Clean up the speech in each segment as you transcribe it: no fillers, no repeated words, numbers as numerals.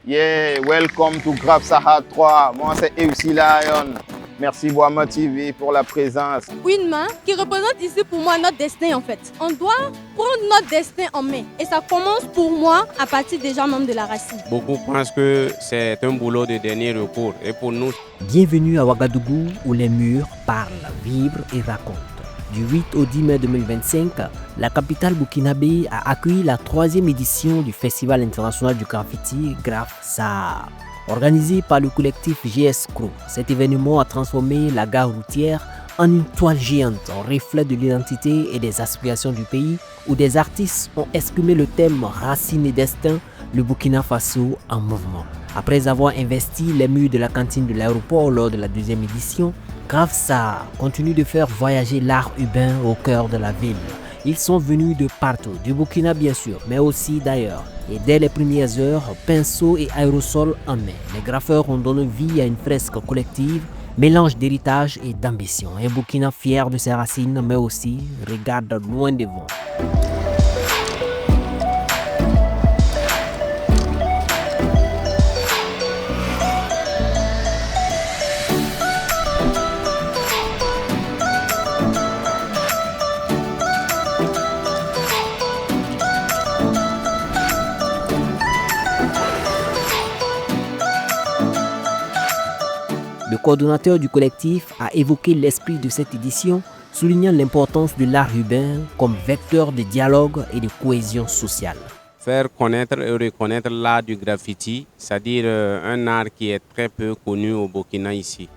Yeah, welcome to Grave Sahara 3. Moi, c'est EUC Lion. Merci Boama TV pour la présence. Une main qui représente ici pour moi notre destin en fait. On doit prendre notre destin en main. Et ça commence pour moi à partir déjà même de la racine. Beaucoup pensent que c'est un boulot de dernier recours. Et pour nous... Bienvenue à Ouagadougou où les murs parlent, vibrent et racontent. Du 8 au 10 mai 2025, la capitale burkinabé a accueilli la 3e édition du Festival international du graffiti Grave Sahara. Organisé par le collectif GS Crew, cet événement a transformé la gare routière en une toile géante, en reflet de l'identité et des aspirations du pays, où des artistes ont exprimé le thème Racines et Destin, le Burkina Faso en mouvement. Après avoir investi les murs de la cantine de l'aéroport lors de la 2e édition, Grave Sahara continue de faire voyager l'art urbain au cœur de la ville. Ils sont venus de partout, du Burkina bien sûr, mais aussi d'ailleurs. Et dès les premières heures, pinceau et aérosol en main, les graffeurs ont donné vie à une fresque collective, mélange d'héritage et d'ambition. Un Burkina fier de ses racines, mais aussi regarde loin devant. Le coordonnateur du collectif a évoqué l'esprit de cette édition, soulignant l'importance de l'art urbain comme vecteur de dialogue et de cohésion sociale. Faire connaître et reconnaître l'art du graffiti, c'est-à-dire un art qui est très peu connu au Burkina ici.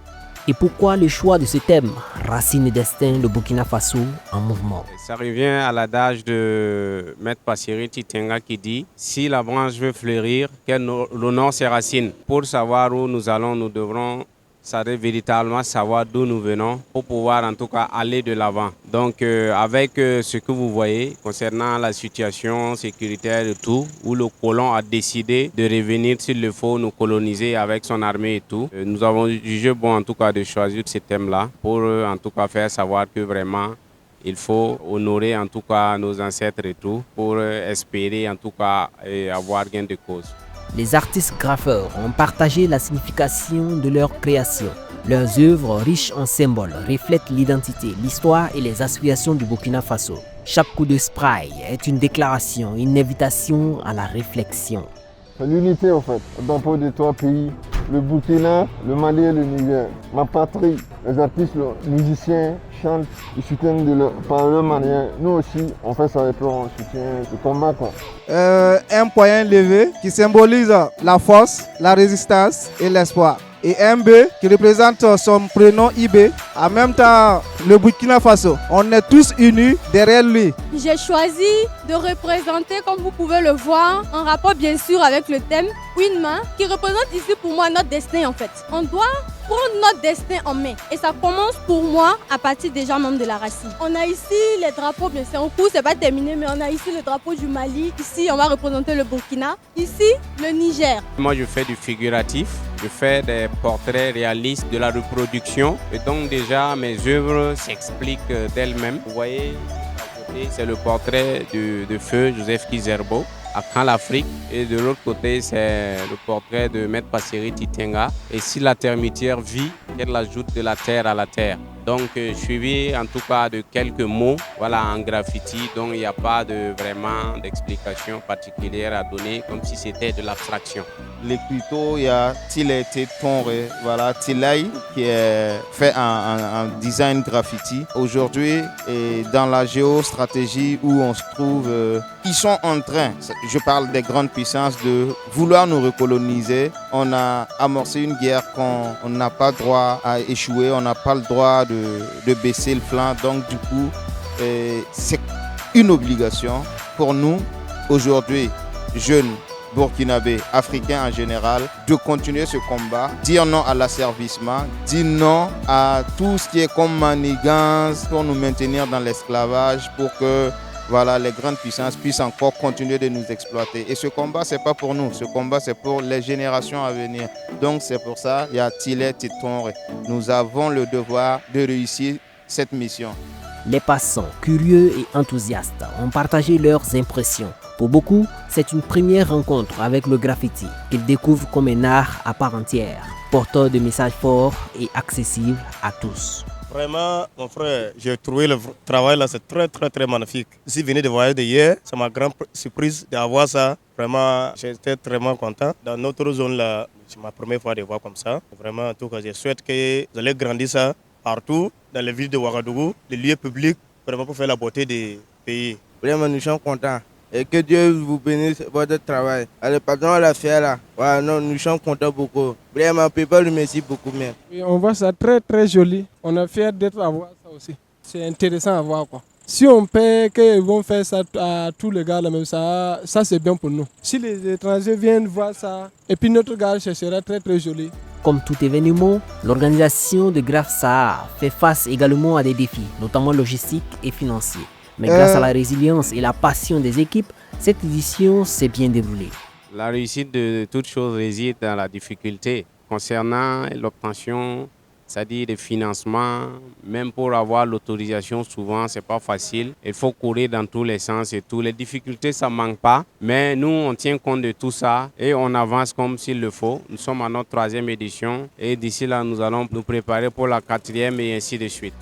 Et pourquoi le choix de ce thème, Racines et Destin, le Burkina Faso en mouvement? Ça revient à l'adage de Maître Passeri Titenga qui dit « Si la branche veut fleurir, qu'elle honore ses racines. Pour savoir où nous allons, nous devrons véritablement savoir d'où nous venons pour pouvoir en tout cas aller de l'avant. » Donc avec ce que vous voyez concernant la situation sécuritaire et tout, où le colon a décidé de revenir s'il le faut nous coloniser avec son armée et tout, nous avons jugé bon en tout cas de choisir ce thème-là pour en tout cas faire savoir que vraiment il faut honorer en tout cas nos ancêtres et tout pour espérer en tout cas avoir gain de cause. Les artistes graffeurs ont partagé la signification de leur création. Leurs œuvres, riches en symboles, reflètent l'identité, l'histoire et les aspirations du Burkina Faso. Chaque coup de spray est une déclaration, une invitation à la réflexion. C'est l'unité en fait, dans de trois pays, le Burkina, le Mali et le Niger. Ma patrie, les artistes, les musiciens chantent, ils soutiennent par leur manière. Nous aussi, on fait ça avec eux, on soutient le combat quoi. Un poing levé qui symbolise la force, la résistance et l'espoir. Et un B qui représente son prénom IB, en même temps le Burkina Faso. On est tous unis derrière lui. J'ai choisi de représenter, comme vous pouvez le voir, en rapport bien sûr avec le thème, une main qui représente ici pour moi notre destin en fait. On doit prendre notre destin en main. Et ça commence pour moi à partir déjà même de la racine. On a ici les drapeaux, bien sûr, en cours, c'est pas terminé, mais on a ici le drapeau du Mali. Ici, on va représenter le Burkina. Ici, le Niger. Moi, je fais du figuratif. Je fais des portraits réalistes de la reproduction. Et donc déjà, mes œuvres s'expliquent d'elles-mêmes. Vous voyez, à côté, c'est le portrait de feu Joseph Kizerbo à Can l'Afrique. Et de l'autre côté, c'est le portrait de Maître Passeri Titenga. Et si la termitière vit, qu'elle ajoute de la terre à la terre. Donc, suivi en tout cas de quelques mots en graffiti. Donc, il n'y a pas vraiment d'explication particulière à donner, comme si c'était de l'abstraction. L'écriteau, il y a Tilay Tonre, Tilay qui est fait en design graffiti. Aujourd'hui, dans la géostratégie où on se trouve, ils sont en train, je parle des grandes puissances, de vouloir nous recoloniser. On a amorcé une guerre qu'on n'a pas le droit à échouer, on n'a pas le droit de baisser le flanc. Donc du coup, c'est une obligation pour nous, aujourd'hui, jeunes, burkinabés, africains en général, de continuer ce combat, dire non à l'asservissement, dire non à tout ce qui est comme manigance pour nous maintenir dans l'esclavage, pour que les grandes puissances puissent encore continuer de nous exploiter. Et ce combat, ce n'est pas pour nous, ce combat, c'est pour les générations à venir. Donc c'est pour ça, il y a Tilay Tonre. Nous avons le devoir de réussir cette mission. Les passants, curieux et enthousiastes, ont partagé leurs impressions. Pour beaucoup, c'est une première rencontre avec le graffiti qu'ils découvrent comme un art à part entière, porteur de messages forts et accessible à tous. Vraiment, mon frère, j'ai trouvé le travail là, c'est très magnifique. Je venu de voyager d'hier, c'est ma grande surprise d'avoir ça. Vraiment, j'étais vraiment content. Dans notre zone là, c'est ma première fois de voir comme ça. Vraiment, en tout cas, je souhaite que vous allez grandir ça partout, dans les villes de Ouagadougou, les lieux publics, vraiment pour faire la beauté des pays. Vraiment, nous sommes contents. Et que Dieu vous bénisse votre travail. Allez, pardon à la faire là. Ouais, non, nous sommes contents beaucoup. Vraiment, people remercie beaucoup même. Et on voit ça très joli. On est fiers d'être à voir ça aussi. C'est intéressant à voir quoi. Si on paie qu'ils vont faire ça à tous les gars, là, même ça c'est bien pour nous. Si les étrangers viennent voir ça, et puis notre gars, ce sera très joli. Comme tout événement, l'organisation de Graph Sahara fait face également à des défis, notamment logistiques et financiers. Mais grâce à la résilience et la passion des équipes, cette édition s'est bien déroulée. La réussite de toute chose réside dans la difficulté concernant l'obtention, c'est-à-dire des financements. Même pour avoir l'autorisation, souvent, c'est pas facile. Il faut courir dans tous les sens et tout. Les difficultés, ça manque pas. Mais nous, on tient compte de tout ça et on avance comme s'il le faut. Nous sommes à notre 3e édition et d'ici là, nous allons nous préparer pour la 4e et ainsi de suite.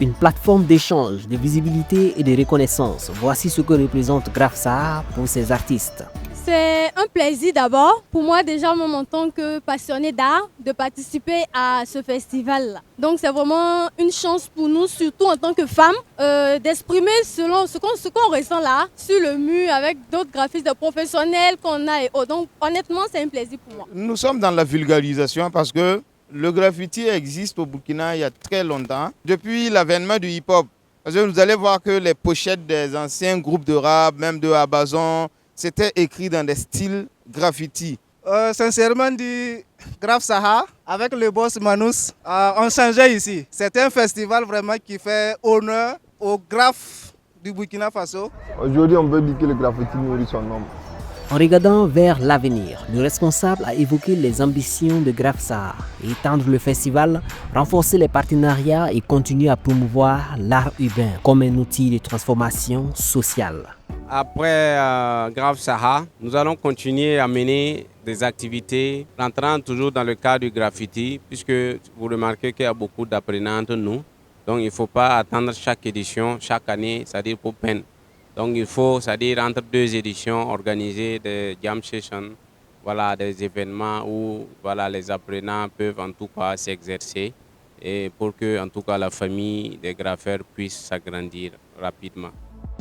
Une plateforme d'échange, de visibilité et de reconnaissance. Voici ce que représente Graph Sahara pour ces artistes. C'est un plaisir d'abord, pour moi déjà même en tant que passionnée d'art, de participer à ce festival-là. Donc c'est vraiment une chance pour nous, surtout en tant que femmes, d'exprimer selon ce qu'on ressent là, sur le mur, avec d'autres graphistes professionnels qu'on a et autres. Donc honnêtement, c'est un plaisir pour moi. Nous sommes dans la vulgarisation parce que le graffiti existe au Burkina il y a très longtemps, depuis l'avènement du hip-hop. Parce que vous allez voir que les pochettes des anciens groupes de rap, même de Abazon, c'était écrit dans des styles graffiti. Sincèrement dit, Graph Sahara, avec le boss Manous, on changeait ici. C'est un festival vraiment qui fait honneur au graphe du Burkina Faso. Aujourd'hui, on peut dire que le graffiti nourrit son homme. En regardant vers l'avenir, le responsable a évoqué les ambitions de Graph Sahara, étendre le festival, renforcer les partenariats et continuer à promouvoir l'art urbain comme un outil de transformation sociale. Après Graph Sahara, nous allons continuer à mener des activités entrant toujours dans le cadre du graffiti, puisque vous remarquez qu'il y a beaucoup d'apprenants entre nous. Donc il ne faut pas attendre chaque édition, chaque année, c'est-à-dire pour peine. Donc il faut, c'est-à-dire entre 2 éditions, organiser des jam sessions, voilà, des événements où voilà, les apprenants peuvent en tout cas s'exercer et pour que en tout cas la famille des graffeurs puisse s'agrandir rapidement.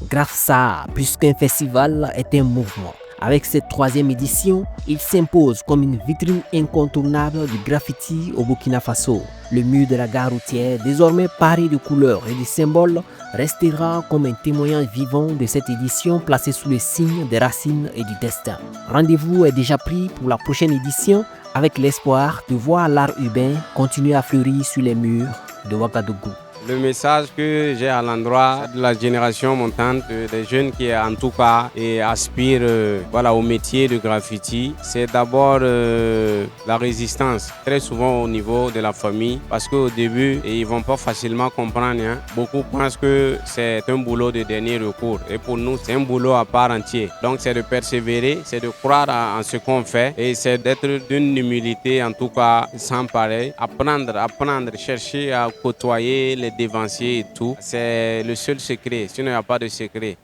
Graph Sahara, plus qu'un festival, est un mouvement. Avec cette 3e édition, il s'impose comme une vitrine incontournable du graffiti au Burkina Faso. Le mur de la gare routière, désormais paré de couleurs et de symboles, restera comme un témoignage vivant de cette édition placée sous le signe des racines et du destin. Rendez-vous est déjà pris pour la prochaine édition avec l'espoir de voir l'art urbain continuer à fleurir sur les murs de Ouagadougou. Le message que j'ai à l'endroit de la génération montante, des jeunes qui en tout cas aspirent voilà, au métier de graffiti, c'est d'abord la résistance, très souvent au niveau de la famille, parce qu'au début, ils ne vont pas facilement comprendre. Hein. Beaucoup pensent que c'est un boulot de dernier recours et pour nous, c'est un boulot à part entière. Donc c'est de persévérer, c'est de croire en ce qu'on fait et c'est d'être d'une humilité en tout cas sans pareil, apprendre, chercher à côtoyer les dévanciers et tout. C'est le seul secret, sinon il n'y a pas de secret.